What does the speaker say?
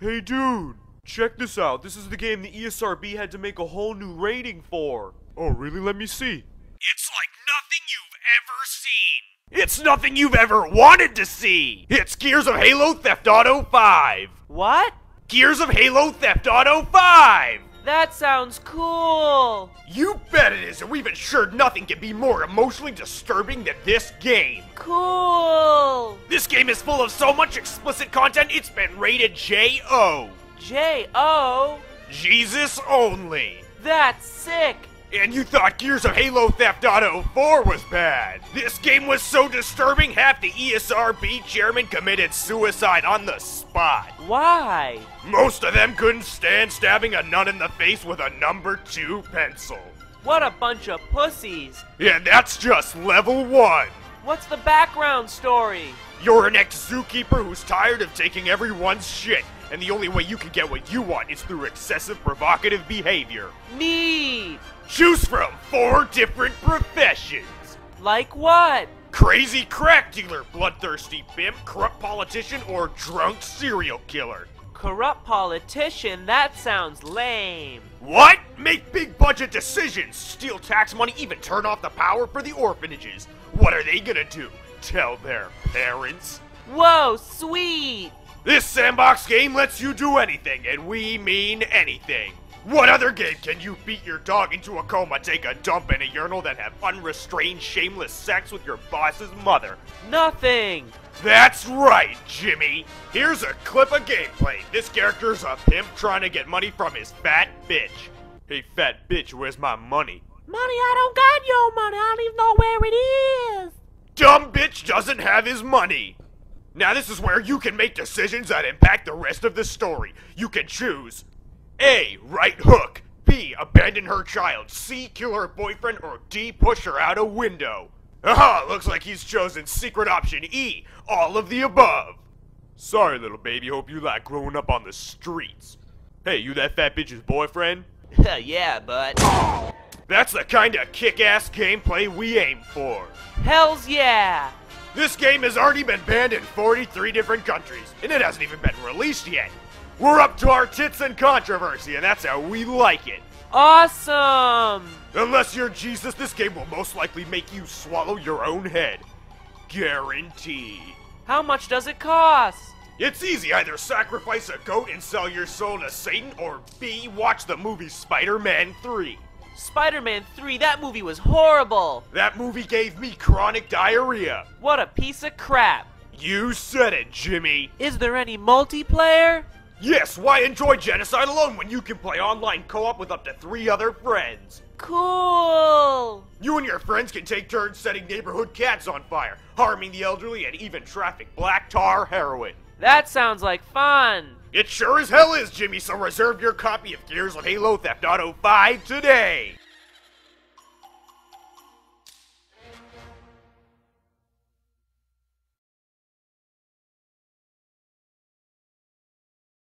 Hey dude, check this out. This is the game the ESRB had to make a whole new rating for. Oh really? Let me see. It's like nothing you've ever seen. It's nothing you've ever wanted to see. It's Gears of Halo Theft Auto 5. What? Gears of Halo Theft Auto 5. That sounds cool! You bet it is, and we've ensured nothing can be more emotionally disturbing than this game. Cool! This game is full of so much explicit content, it's been rated J.O. J.O.? Jesus only. That's sick! And you thought Gears of Halo Theft Auto 4 was bad. This game was so disturbing, half the ESRB chairman committed suicide on the spot. Why? Most of them couldn't stand stabbing a nun in the face with a number 2 pencil. What a bunch of pussies! And that's just level 1. What's the background story? You're an ex-zookeeper who's tired of taking everyone's shit, and the only way you can get what you want is through excessive provocative behavior. Me! Choose from 4 different professions. Like what? Crazy crack dealer, bloodthirsty pimp, corrupt politician, or drunk serial killer. Corrupt politician? That sounds lame. What? Make big budget decisions, steal tax money, even turn off the power for the orphanages. What are they gonna do? Tell their parents? Whoa, sweet! This sandbox game lets you do anything, and we mean anything. What other game can you beat your dog into a coma, take a dump in a urinal, then have unrestrained, shameless sex with your boss's mother? Nothing! That's right, Jimmy. Here's a clip of gameplay. This character's a pimp trying to get money from his fat bitch. Hey, fat bitch, where's my money? Money, I don't got your money. I don't even know where it is. Dumb bitch doesn't have his money. Now this is where you can make decisions that impact the rest of the story. You can choose A. Right hook, B. Abandon her child, C. Kill her boyfriend, or D. Push her out a window. Aha, looks like he's chosen secret option E. All of the above. Sorry, little baby, hope you like growing up on the streets. Hey, you that fat bitch's boyfriend? Yeah, but... That's the kind of kick-ass gameplay we aim for. Hells yeah! This game has already been banned in 43 different countries, and it hasn't even been released yet. We're up to our tits in controversy, and that's how we like it. Awesome! Unless you're Jesus, this game will most likely make you swallow your own head. Guaranteed. How much does it cost? It's easy, either sacrifice a goat and sell your soul to Satan, or B, watch the movie Spider-Man 3. Spider-Man 3, that movie was horrible! That movie gave me chronic diarrhea. What a piece of crap! You said it, Jimmy. Is there any multiplayer? Yes, why enjoy genocide alone when you can play online co-op with up to 3 other friends? Cool! You and your friends can take turns setting neighborhood cats on fire, harming the elderly, and even traffic black tar heroin. That sounds like fun! It sure as hell is, Jimmy, so reserve your copy of Gears of Halo Theft Auto 5 today!